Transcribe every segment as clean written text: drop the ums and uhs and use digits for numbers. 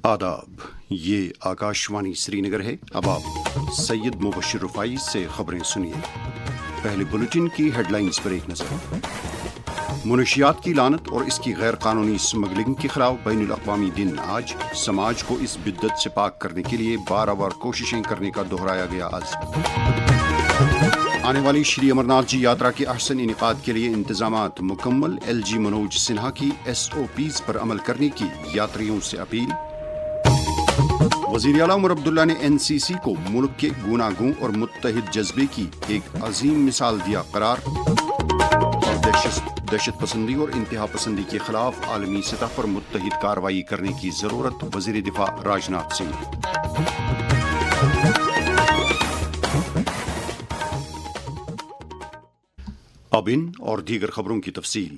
आदाब, ये आकाशवाणी श्रीनगर है। अब आप सैयद मुबशर रुफाई से खबरें सुनिए। पहले बुलेटिन की हेडलाइंस पर एक नजर। मुनशियात की लानत और इसकी गैर कानूनी स्मगलिंग के खिलाफ बैनुल अक़वामी दिन आज। समाज को इस बिद्दत से पाक करने के लिए बार-बार कोशिशें करने का दोहराया गया अज़्म। आने वाली श्री अमरनाथ जी यात्रा के अहसन इनेकाद के लिए इंतजामात मुकम्मल। LG मनोज सिन्हा की SOPs पर अमल करने की यात्रियों से अपील। वज़ीर आला उमर अब्दुल्ला ने NCC को मुल्क के गूनागूं और मुत्तहिद जज्बे की एक अजीम मिसाल दिया करार। और दहशत पसंदी और इंतहा पसंदी के खिलाफ आलमी सतह पर मुत्तहिद कार्रवाई करने की जरूरत, वज़ीर दिफा राजनाथ सिंह। अब इन और दीगर खबरों की तफसील।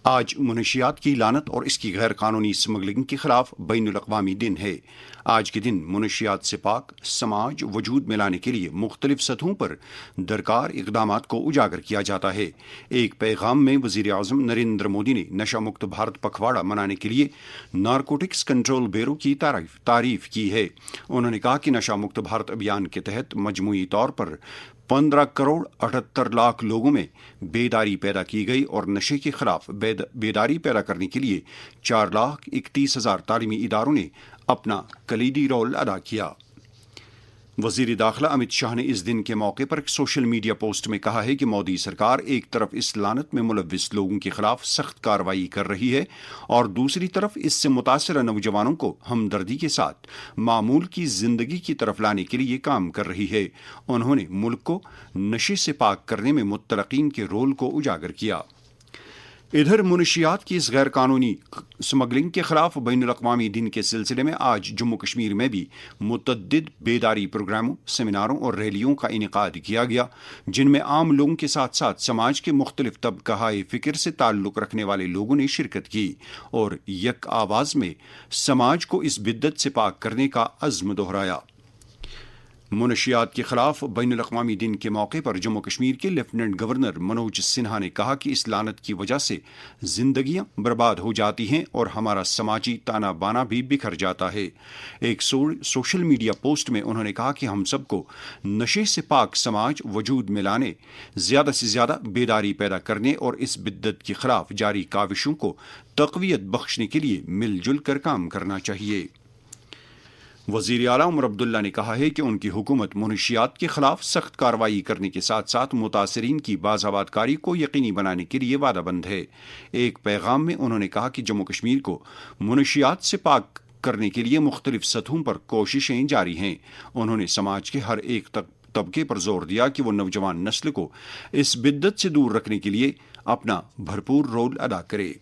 आज मुनशियात की लानत और इसकी गैर कानूनी स्मगलिंग के खिलाफ बैनुल अक़वामी दिन है। आज के दिन मुनशियात से पाक समाज वजूद में लाने के लिए मुख्तलिफ सतहों पर दरकार इक़दामात को उजागर किया जाता है। एक पैगाम में वज़ीर आज़म नरेंद्र मोदी ने नशा मुक्त भारत पखवाड़ा मनाने के लिए नारकोटिक्स कंट्रोल ब्यूरो की तारीफ की है। उन्होंने कहा कि नशा मुक्त भारत अभियान के तहत मजमूई तौर पर 15 करोड़ 78 लाख लोगों में बेदारी पैदा की गई और नशे के खिलाफ बेदारी पैदा करने के लिए 4,31,000 तालीमी इदारों ने अपना कलीदी रोल अदा किया। वज़ीर दाखिला अमित शाह ने इस दिन के मौके पर एक सोशल मीडिया पोस्ट में कहा है कि मोदी सरकार एक तरफ इस लानत में मुलव्विस लोगों के खिलाफ सख्त कार्रवाई कर रही है और दूसरी तरफ इससे मुतासर नौजवानों को हमदर्दी के साथ मामूल की जिंदगी की तरफ लाने के लिए काम कर रही है। उन्होंने मुल्क को नशे से पाक करने में मुत्तलक़ीन के रोल को उजागर किया। इधर मुनशियात की इस गैर कानूनी स्मगलिंग के खिलाफ बैनुल अक़वामी दिन के सिलसिले में आज जम्मू कश्मीर में भी मुतअद्दिद बेदारी प्रोग्रामों, सेमिनारों और रैलियों का इनेकाद किया गया, जिनमें आम लोगों के साथ साथ समाज के मुख्तलिफ तबक़ाए फ़िक्र से ताल्लुक़ रखने वाले लोगों ने शिरकत की और यक आवाज़ में समाज को इस बिद्दत से पाक करने का अज़्म दोहराया। मुनशियात के खिलाफ बैनुल अक़वामी दिन के मौके पर जम्मू कश्मीर के लेफ्टिनेंट गवर्नर मनोज सिन्हा ने कहा कि इस लानत की वजह से जिंदगियां बर्बाद हो जाती हैं और हमारा समाजी ताना बाना भी बिखर जाता है। एक सोशल मीडिया पोस्ट में उन्होंने कहा कि हम सबको नशे से पाक समाज वजूद में लाने, ज़्यादा से ज़्यादा बेदारी पैदा करने और इस बिद्दत के खिलाफ जारी काविशों को तक़वियत बख्शने के लिए मिलजुल कर काम करना चाहिए। वज़ीर आला उमर अब्दुल्ला ने कहा है कि उनकी हुकूमत मुनशियात के खिलाफ सख्त कार्रवाई करने के साथ साथ मुतासरीन की बाज़ाबादकारी को यकीनी बनाने के लिए वादाबंद है। एक पैगाम में उन्होंने कहा कि जम्मू कश्मीर को मुनशियात से पाक करने के लिए मुख्तलिफ सतहों पर कोशिशें जारी हैं। उन्होंने समाज के हर एक तबके पर जोर दिया कि वो नौजवान नस्ल को इस बिद्दत से दूर रखने के लिए अपना भरपूर रोल अदा करे।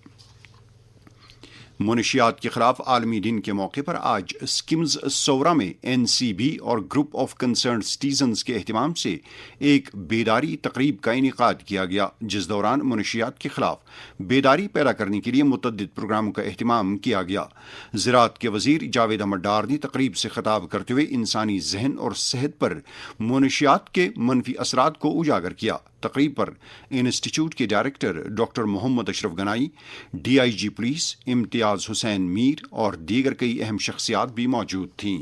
मुनशियात के खिलाफ आलमी दिन के मौके पर आज स्किम्स सौरा में NCB और ग्रुप ऑफ कंसर्न सिटीजन्स के एहतमाम से एक बेदारी तकरीब का इनेकाद किया गया, जिस दौरान मुनशियात के खिलाफ बेदारी पैदा करने के लिए मुतअद्दिद प्रोग्रामों का एहतमाम किया गया। ज़राअत के वज़ीर जावेद अहमद डार ने तकरीब से खिताब करते हुए इंसानी जहन और सेहत पर मुनशियात के मनफी असरात को उजागर किया। तकरीब पर इंस्टीट्यूट के director doctor Mohammad Ashraf Ganai, DIG police इम्तियाज़ हुसैन मीर और दीगर कई अहम शख्सियात भी मौजूद थीं।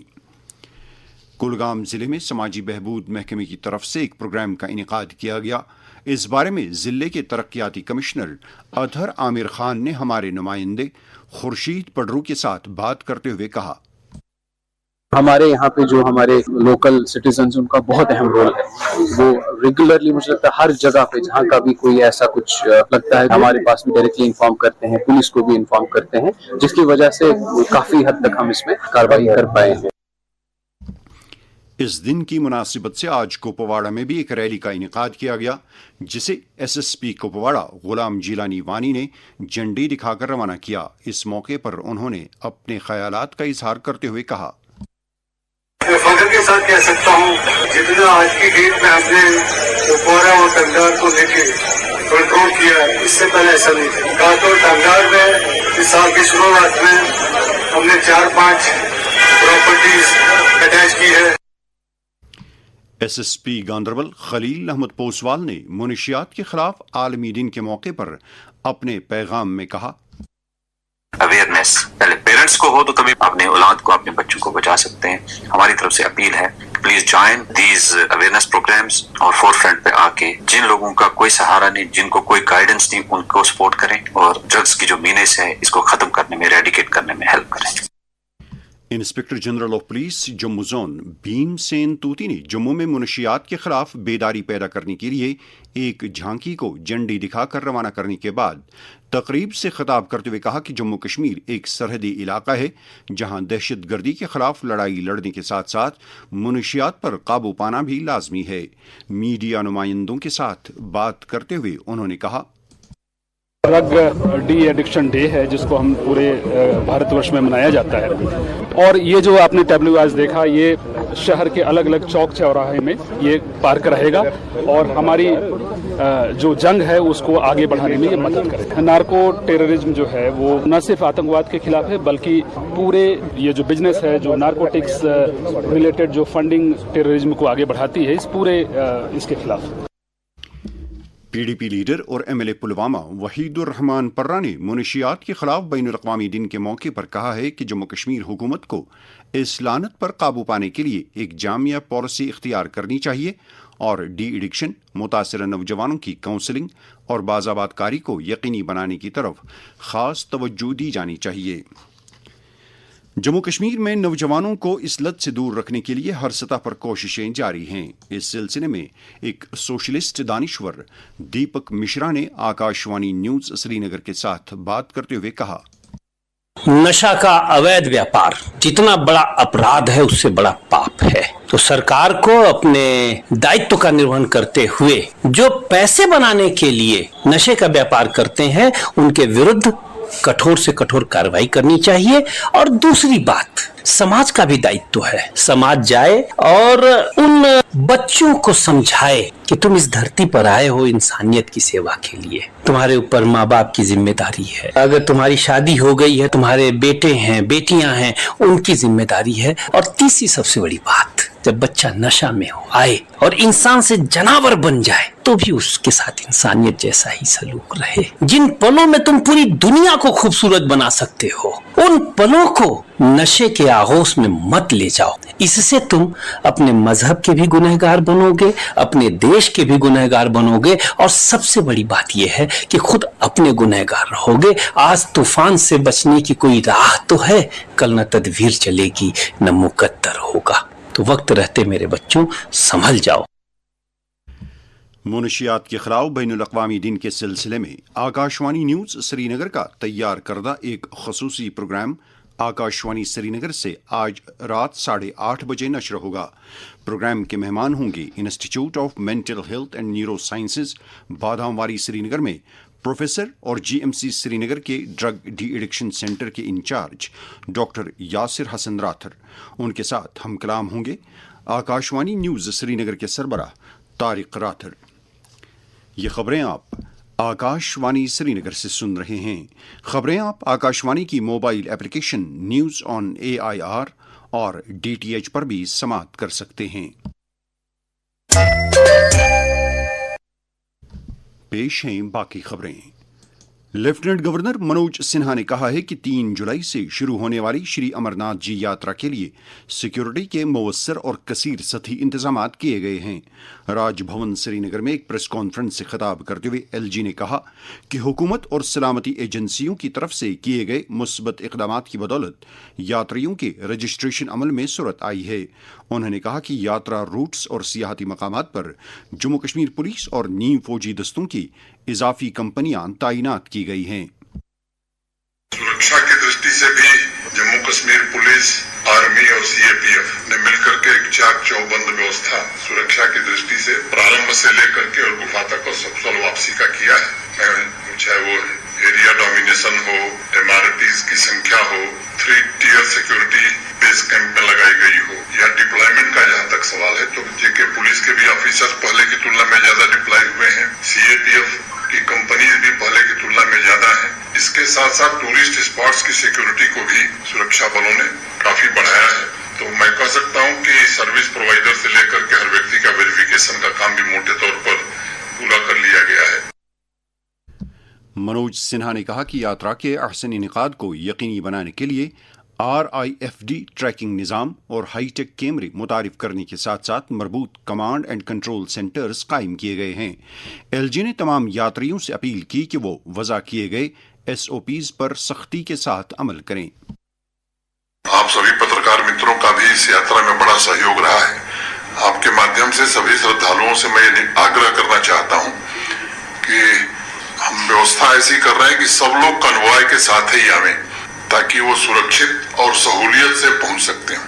कुलगाम ज़िले में समाजी बहबूद महकमे की तरफ से एक प्रोग्राम का इनेकाद किया गया। इस बारे में ज़िले के तरक्याती कमिश्नर अतहर आमिर खान ने हमारे नुमाइंदे खुर्शीद पडरू के साथ बात करते हुए कहा, हमारे यहाँ पे जो हमारे लोकल सिटीजन्स उनका बहुत अहम रोल है। वो रेगुलरली मुझे लगता है हर जगह पे जहाँ का भी कोई ऐसा कुछ लगता है हमारे पास भी डायरेक्टली इन्फॉर्म करते हैं, पुलिस को भी इन्फॉर्म करते हैं, जिसकी वजह से काफी हद तक हम इसमें कार्रवाई कर पाए हैं। इस दिन की मुनासिबत से आज कुपवाड़ा में भी एक रैली का इनेकाद किया गया, जिसे SSP कुपवाड़ा गुलाम जिलानी वानी ने झंडी दिखाकर रवाना किया। इस मौके पर उन्होंने अपने ख्यालात का इजहार करते हुए कहा, मैं फख्र के साथ कह सकता हूँ जितना आज की डेट में हमने कुपवाड़ा और टंगदार को लेके कंट्रोल किया, इससे पहले ऐसा नहीं था। घाट और टंगदार में इस साल की शुरुआत में हमने 4-5 प्रॉपर्टीज अटैच की है। SSP गांदरबल खलील अहमद पोसवाल ने मुनशियात के खिलाफ आलमी दिन के मौके पर अपने पैगाम में कहा, अवेयरनेस पहले पेरेंट्स को हो तो तभी अपने औलाद को, अपने बच्चों को बचा सकते हैं। हमारी तरफ से अपील है, please join these awareness programmes और फोर फ्रंट पे आके जिन लोगों का कोई सहारा नहीं, जिनको कोई गाइडेंस नहीं, उनको सपोर्ट करें और ड्रग्स की जो मीनेस है इसको खत्म करने में, रेडिकेट करने में हेल्प करें। Inspector general of police Jammu zone Bhimsen Tuti ने जम्मू में मुनशियात के खिलाफ बेदारी पैदा करने के लिए एक झांकी को झंडी दिखाकर रवाना करने के बाद तकरीब से खिताब करते हुए कहा कि जम्मू कश्मीर एक सरहदी इलाका है जहां दहशतगर्दी के खिलाफ लड़ाई लड़ने के साथ साथ मुनशियात पर काबू पाना भी लाजमी है। मीडिया नुमाइंदों के साथ बात करते हुए उन्होंने कहा, ड्रग डी एडिक्शन डे है जिसको हम पूरे भारतवर्ष में मनाया जाता है, और ये जो आपने टैब्लो आज देखा, ये शहर के अलग अलग चौक चौराहे में ये पार्क रहेगा और हमारी जो जंग है उसको आगे बढ़ाने में ये मदद करेगा। नार्को टेररिज्म जो है वो न सिर्फ आतंकवाद के खिलाफ है बल्कि पूरे ये जो बिजनेस है, जो नार्कोटिक्स रिलेटेड जो फंडिंग टेररिज्म को आगे बढ़ाती है, इस पूरे इसके खिलाफ। पीडीपी लीडर और एमएलए पुलवामा वहीदुर रहमान पर्रा ने मुनशियात के खिलाफ बैनुल-अक़वामी दिन के मौके पर कहा है कि जम्मू कश्मीर हुकूमत को इस लानत पर काबू पाने के लिए एक जामिया पॉलिसी इख्तियार करनी चाहिए और डी एडिक्शन, मुतासिर नौजवानों की काउंसलिंग और बाज़ाबात कारी को यकीनी बनाने की तरफ खास तवज्जो दी जानी चाहिए। जम्मू कश्मीर में नौजवानों को इस लत से दूर रखने के लिए हर सतह पर कोशिशें जारी हैं। इस सिलसिले में एक सोशलिस्ट दानिश्वर दीपक मिश्रा ने आकाशवाणी न्यूज श्रीनगर के साथ बात करते हुए कहा, नशा का अवैध व्यापार जितना बड़ा अपराध है उससे बड़ा पाप है। तो सरकार को अपने दायित्व का निर्वहन करते हुए जो पैसे बनाने के लिए नशे का व्यापार करते हैं उनके विरुद्ध कठोर से कठोर कार्रवाई करनी चाहिए। और दूसरी बात, समाज का भी दायित्व है। समाज जाए और उन बच्चों को समझाए कि तुम इस धरती पर आए हो इंसानियत की सेवा के लिए, तुम्हारे ऊपर माँ बाप की जिम्मेदारी है। अगर तुम्हारी शादी हो गई है, तुम्हारे बेटे हैं, बेटियां हैं, उनकी जिम्मेदारी है। और तीसरी सबसे बड़ी बात, जब बच्चा नशा में हो आए और इंसान से जानवर बन जाए तो भी उसके साथ इंसानियत जैसा ही सलूक रहे। जिन पलों में तुम पूरी दुनिया को खूबसूरत बना सकते हो, उन पलों को नशे के आगोश में मत ले जाओ। इससे तुम अपने मजहब के भी गुनहगार बनोगे, अपने देश के भी गुनहगार बनोगे और सबसे बड़ी बात यह है कि खुद अपने गुनहगार रहोगे। आज तूफान से बचने की कोई राह तो है, कल न तदबीर चलेगी न मुकद्दर होगा। तो वक्त रहते मेरे बच्चों संभल जाओ। मुनशियात के खिलाफ बैनुल-अक़वामी दिन के सिलसिले में आकाशवाणी न्यूज श्रीनगर का तैयार करदा एक खसूसी प्रोग्राम आकाशवाणी श्रीनगर से आज रात 8:30 बजे नश्र होगा। प्रोग्राम के मेहमान होंगे institute of mental health and neurosciences Badamwari Srinagar में प्रोफेसर और जीएमसी श्रीनगर के ड्रग डी एडिक्शन सेंटर के इंचार्ज डॉक्टर यासिर हसन राथर। उनके साथ हम कलाम होंगे आकाशवाणी न्यूज श्रीनगर के सरबराह तारिक राथर। ये खबरें आप आकाशवाणी श्रीनगर से सुन रहे हैं। खबरें आप आकाशवाणी की mobile application news on AIR और DTH पर भी समाप्त कर सकते हैं। पेश हैं बाकी खबरें। लेफ्टिनेंट गवर्नर मनोज सिन्हा ने कहा है कि 3 जुलाई से शुरू होने वाली श्री अमरनाथ जी यात्रा के लिए सिक्योरिटी के मुवस्सर और कसीर सतही इंतजाम किए गए हैं। राजभवन श्रीनगर में एक प्रेस कॉन्फ्रेंस से खिताब करते हुए LG ने कहा कि हुकूमत और सलामती एजेंसियों की तरफ से किए गए मुस्बत इक़दाम की बदौलत यात्रियों के रजिस्ट्रेशन अमल में सूरत आई है। उन्होंने कहा कि यात्रा रूट्स और सियाहती मकामात पर जम्मू कश्मीर पुलिस और नीम फौजी दस्तों की इजाफी कंपनियां तैनात की गई हैं। सुरक्षा की दृष्टि से भी जम्मू कश्मीर पुलिस, आर्मी और CAPF ने मिलकर के एक चाक चौबंद व्यवस्था सुरक्षा की दृष्टि से प्रारंभ से लेकर के और गुफा तक और सफल वापसी का किया है। चाहे वो एरिया डोमिनेशन हो, MRTs की संख्या हो, 3-tier सिक्योरिटी बेस कैंप में लगाई गई हो, या डिप्लॉयमेंट का जहाँ तक सवाल है तो जेके पुलिस के भी ऑफिसर्स पहले की तुलना में ज्यादा डिप्लॉय हुए हैं। CAPF की कंपनीज भी पहले की तुलना में ज्यादा है। इसके साथ साथ टूरिस्ट स्पॉट्स की सिक्योरिटी को भी सुरक्षा बलों ने काफी बढ़ाया है। तो मैं कह सकता हूं कि सर्विस प्रोवाइडर से लेकर के हर व्यक्ति का वेरिफिकेशन का काम भी मोटे तौर पर पूरा कर लिया गया है। मनोज सिन्हा ने कहा कि यात्रा के अहसन इनेकाद को यकीनी बनाने के लिए RIFD ट्रैकिंग निज़ाम और हाईटेक कैमरे मुतारिफ करने के साथ साथ मरबूत कमांड एंड कंट्रोल सेंटर्स कायम किए गए हैं। LG ने तमाम यात्रियों से अपील की कि वो वज़ा किए गए SOPs पर सख्ती के साथ अमल करें। आप सभी पत्रकार मित्रों का भी इस यात्रा में बड़ा सहयोग रहा है। आपके माध्यम से सभी श्रद्धालुओं से मैं आग्रह करना चाहता हूं कि हम व्यवस्था ऐसी कर रहे हैं कि सब लोग कन्वॉय के साथ ही आवें ताकि वो सुरक्षित और सहूलियत से पहुंच सकते हैं।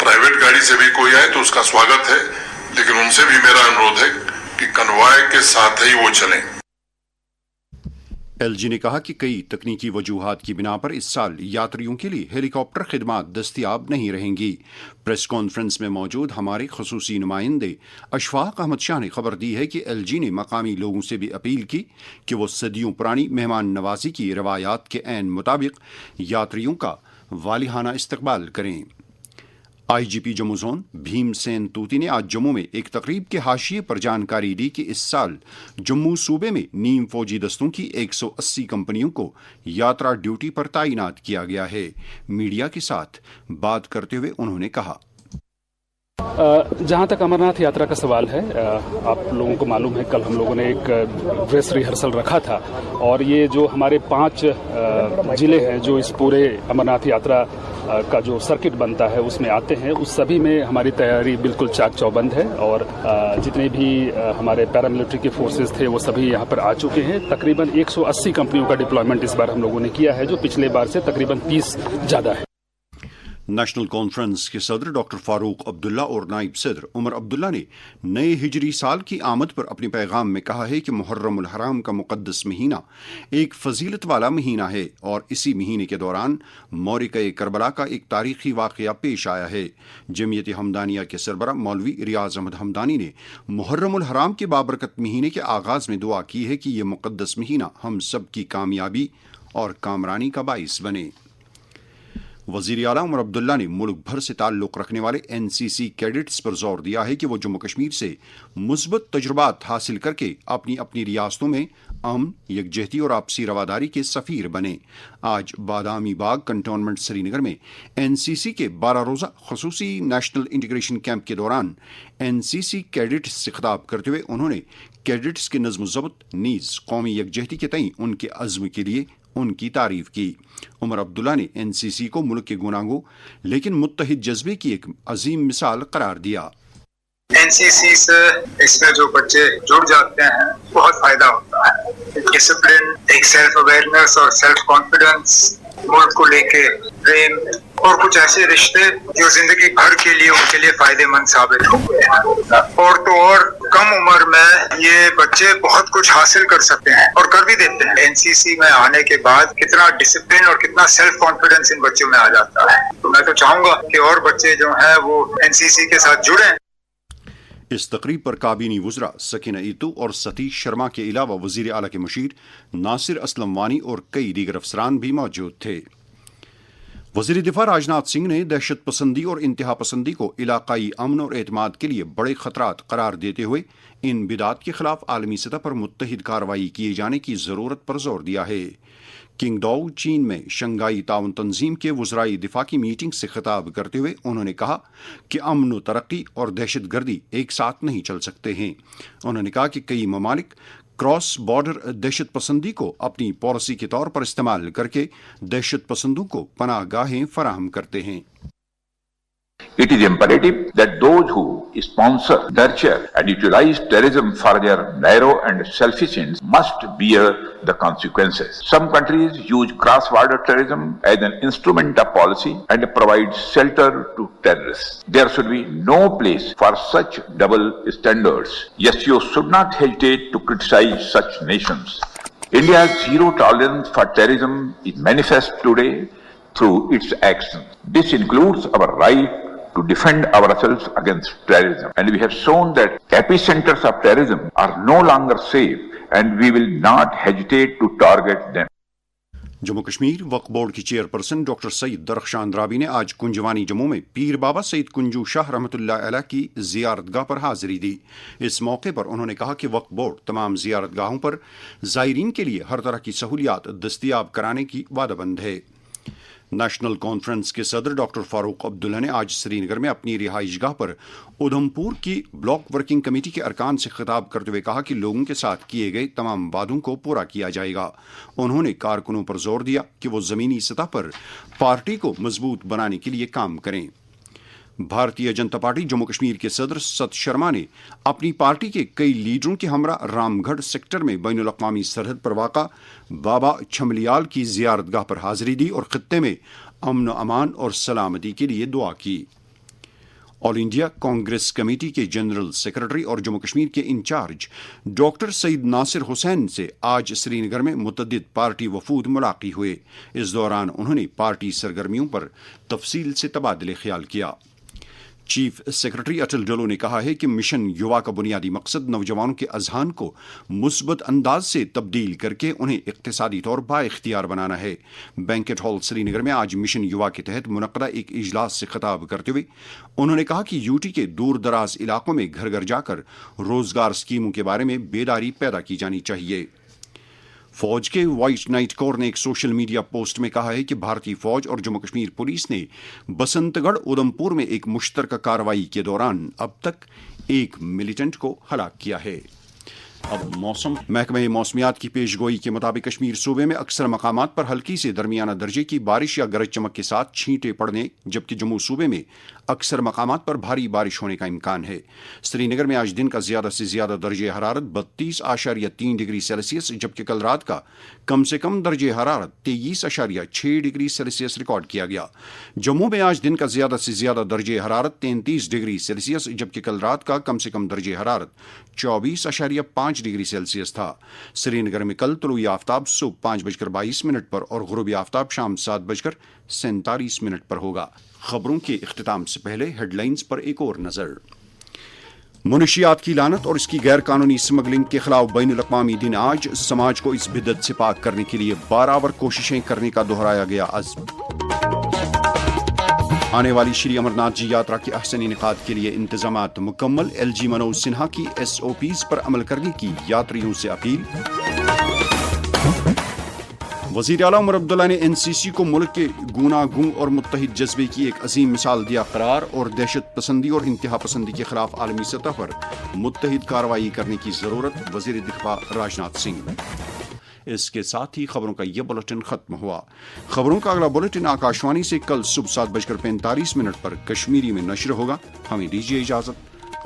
प्राइवेट गाड़ी से भी कोई आए तो उसका स्वागत है, लेकिन उनसे भी मेरा अनुरोध है कि कन्वॉय के साथ ही वो चलें। LG ने कहा कि कई तकनीकी वजूहात की बिना पर इस साल यात्रियों के लिए हेलीकॉप्टर खिदमात दस्तियाब नहीं रहेंगी। प्रेस कॉन्फ्रेंस में मौजूद हमारे खसूसी नुमाइंदे अशफाक अहमद शाह ने खबर दी है कि LG ने मकामी लोगों से भी अपील की कि वो सदियों पुरानी मेहमान नवाजी की रवायात के ऐन मुताबिक यात्रियों का वालिहाना इस्तकबाल करें। IGP जम्मू जोन भीमसेन तूती ने आज जम्मू में एक तकरीब के हाशिए पर जानकारी दी कि इस साल जम्मू सूबे में नीम फौजी दस्तों की 180 कंपनियों को यात्रा ड्यूटी पर तैनात किया गया है। मीडिया के साथ बात करते हुए उन्होंने कहा, जहाँ तक अमरनाथ यात्रा का सवाल है, आप लोगों को मालूम है कल हम लोगों ने एक ड्रेस रिहर्सल रखा था और ये जो हमारे 5 जिले हैं जो इस पूरे अमरनाथ यात्रा का जो सर्किट बनता है उसमें आते हैं, उस सभी में हमारी तैयारी बिल्कुल चाक चौबंद है और जितने भी हमारे पैरामिलिट्री के फोर्सेस थे वो सभी यहाँ पर आ चुके हैं। तकरीबन 180 कंपनियों का डिप्लॉयमेंट इस बार हम लोगों ने किया है, जो पिछले बार से तकरीबन 30 ज़्यादा है। नेशनल कॉन्फ्रेंस के सदर डॉक्टर फारूक अब्दुल्ला और नायब सदर उमर अब्दुल्ला ने नए हिजरी साल की आमद पर अपने पैगाम में कहा है कि मुहर्रमुल हराम का मुक़द्दस महीना एक फजीलत वाला महीना है और इसी महीने के दौरान मौरिक़े करबला का एक तारीखी वाक़या पेश आया है। जमीयत हमदानिया के सरबरा मौलवी रियाज अहमद हमदानी ने मुहर्रमुल हराम के बाबरकत महीने के आगाज़ में दुआ की है कि यह मुक़द्दस महीना हम सब की कामयाबी और कामरानी का बाइस बने। वज़ीर आला उमर अब्दुल्ला ने मुल्क भर से ताल्लुक़ रखने वाले NCC कैडेट्स पर जोर दिया है कि वो जम्मू कश्मीर से मुस्बत तजुर्बात हासिल करके अपनी अपनी रियासतों में अमन, यकजहती और आपसी रवादारी के सफ़ीर बने। आज बादामी बाग कंटोनमेंट श्रीनगर में NCC के 12 रोज़ा खसूसी नेशनल इंटीग्रेशन कैंप के दौरान NCC कैडेट्स से खिताब करते हुए उन्होंने कैडेट्स के नज़्म ज़ब्त नीज़ कौमी यकजहती के तईं उनके अज़्म के लिए उनकी तारीफ की। उमर अब्दुल्ला ने NCC को मुल्क के गुनागो लेकिन मुत्तहिद जज्बे की एक अजीम मिसाल करार दिया। NCC से इसमें जो बच्चे जुड़ जाते हैं बहुत फायदा होता है। डिसिप्लिन, एक सेल्फ अवेयरनेस और सेल्फ कॉन्फिडेंस, मुल्क को लेके प्रेम और कुछ ऐसे रिश्ते जो जिंदगी भर के लिए उनके लिए फायदेमंद साबित होते हैं। और तो और कम उम्र में ये बच्चे बहुत कुछ हासिल कर सकते हैं और कर भी देते हैं। NCC में आने के बाद कितना डिसिप्लिन और कितना सेल्फ कॉन्फिडेंस इन बच्चों में आ जाता है। तो मैं तो चाहूंगा कि और बच्चे जो हैं वो NCC के साथ जुड़ें। इस तकरीब पर काबीनी वुज़रा सकीना ईतू और सतीश शर्मा के अलावा वज़ीर आला के मुशीर नासिर असलम वानी और कई दीगर अफसरान भी मौजूद थे। वज़ीर दिफा राजनाथ सिंह ने दहशत पसंदी और इंतहा पसंदी को इलाकाई अमन और एतमाद के लिए बड़े खतरात करार देते हुए इन बिदात के खिलाफ आलमी सतह पर मुत्तहिद कार्रवाई किए जाने की ज़रूरत पर जोर दिया है। किंगडोउ चीन में शंघाई ताउन तंजीम के वज़राई दिफा की मीटिंग से खिताब करते हुए उन्होंने कहा कि अमन व तरक्की और दहशत गर्दी एक साथ नहीं चल सकते हैं। उन्होंने कहा कि कई ममालिक क्रॉस बॉर्डर दहशत पसंदी को अपनी पॉलिसी के तौर पर इस्तेमाल करके दहशत पसंदों को पनाहगाहें फराहम करते हैं। It is imperative that those who sponsor, nurture and utilize terrorism for their narrow and selfish ends must bear the consequences. Some countries use cross-border terrorism as an instrument of policy and provide shelter to terrorists. There should be no place for such double standards. Yes, you should not hesitate to criticize such nations. India's zero tolerance for terrorism is manifest today through its actions. This includes our right to defend ourselves against terrorism. And we have shown that epicenters of terrorism are no longer safe and we will not hesitate to target them. Jammu Kashmir Waqf board की chairperson doctor Saeed Darakhshan राबी ने आज कुंजवानी जम्मू में पीर बाबा सईद कुंजू शाह रहमतुल्लाह अलैह की ज़ियारतगाह पर हाजिरी दी। इस मौके पर उन्होंने कहा कि वक्फ बोर्ड तमाम ज़ियारतगाहों पर ज़ायरीन के लिए हर तरह की सहूलियात दस्तयाब कराने की वादाबंद है। नेशनल कॉन्फ्रेंस के सदर डॉक्टर फारूक अब्दुल्ला ने आज श्रीनगर में अपनी रिहाइशगाह पर उधमपुर की ब्लॉक वर्किंग कमेटी के अरकान से खिताब करते हुए कहा कि लोगों के साथ किए गए तमाम वादों को पूरा किया जाएगा। उन्होंने कारकुनों पर जोर दिया कि वो ज़मीनी सतह पर पार्टी को मजबूत बनाने के लिए काम करें। भारतीय जनता पार्टी जम्मू कश्मीर के सदर सत शर्मा ने अपनी पार्टी के कई लीडरों के हमरा रामगढ़ सेक्टर में बैनुल अक़वामी सरहद पर वाक़ा बाबा छमलियाल की ज़ियारतगाह पर हाजिरी दी और खित्ते में अमन अमान और सलामती के लिए दुआ की। ऑल इंडिया कांग्रेस कमेटी के जनरल सेक्रेटरी और जम्मू कश्मीर के इंचार्ज डॉक्टर सईद नासिर हुसैन से आज श्रीनगर में मुतअद्दिद पार्टी वफूद मुलाक़ी हुए। इस दौरान उन्होंने पार्टी सरगर्मियों पर तफसील से तबादले ख्याल किया। चीफ सेक्रेटरी अटल डोलो ने कहा है कि मिशन युवा का बुनियादी मकसद नौजवानों के अजहान को मुस्बत अंदाज से तब्दील करके उन्हें इक्तिसादी तौर बाइख्तियार बनाना है। बैंकेट हॉल श्रीनगर में आज मिशन युवा के तहत मुनक़दा एक इजलास से खिताब करते हुए उन्होंने कहा कि यूटी के दूर दराज इलाकों में घर घर जाकर रोजगार स्कीमों के बारे में बेदारी पैदा की जानी चाहिए। फौज के व्हाइट नाइट कोर ने एक सोशल मीडिया पोस्ट में कहा है कि भारतीय फौज और जम्मू कश्मीर पुलिस ने बसंतगढ़ उधमपुर में एक मुश्तरका कार्रवाई के दौरान अब तक एक मिलिटेंट को हलाक किया है। अब मौसम। महकमे मौसमियात की पेशगोई के मुताबिक कश्मीर सूबे में अक्सर मकामात पर हल्की से दरमियाना दर्जे की बारिश या गरज चमक के साथ छींटे पड़ने, जबकि जम्मू सूबे में अक्सर मकामात पर भारी बारिश होने का इम्कान है। श्रीनगर में आज दिन का ज्यादा से ज्यादा दर्जे हरारत 32.3 डिग्री सेल्सियस, जबकि कल रात का कम से कम दर्जे हरारत 23.6 डिग्री सेल्सियस रिकॉर्ड किया गया। जम्मू में आज दिन का ज्यादा से ज्यादा दर्जे हरारत 33 डिग्री सेल्सियस, जबकि कल रात का कम से कम दर्जे हरारत 24.5 डिग्री सेल्सियस था। श्रीनगर में कल तुलुई आफ्ताब सुबह 5:22 पर और गुरूबी आफ्ताब शाम 7:47 पर होगा। खबरों के इख्तिताम से पहले हेडलाइंस पर एक और नजर। मुनशियात की लानत और इसकी गैर कानूनी स्मगलिंग के खिलाफ बैनुल अक़वामी दिन आज। समाज को इस बिदअत से पाक करने के लिए बारावर कोशिशें करने का दोहराया गया अज़्म। आने वाली श्री अमरनाथ जी यात्रा के अहसन इनेकाद के लिए इंतजामात मुकम्मल। LG मनोज सिन्हा की SOPs पर अमल करने की यात्रियों से अपील। वज़ीर आला उमर अब्दुल्ला ने NCC को मुल्क के गूनागूं और मुत्तहिद जज्बे की एक अजीम मिसाल दिया करार और दहशत पसंदी और इंतहा पसंदी के खिलाफ आलमी सतह पर मुत्तहिद कार्रवाई करने की जरूरत। वज़ीर दिफा राजनाथ सिंह। इसके साथ ही खबरों का यह बुलेटिन खत्म हुआ। खबरों का अगला बुलेटिन आकाशवाणी से कल सुबह 7:45 पर कश्मीरी में नश्र होगा। हमें दीजिए इजाजत।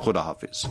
खुदा हाफिज।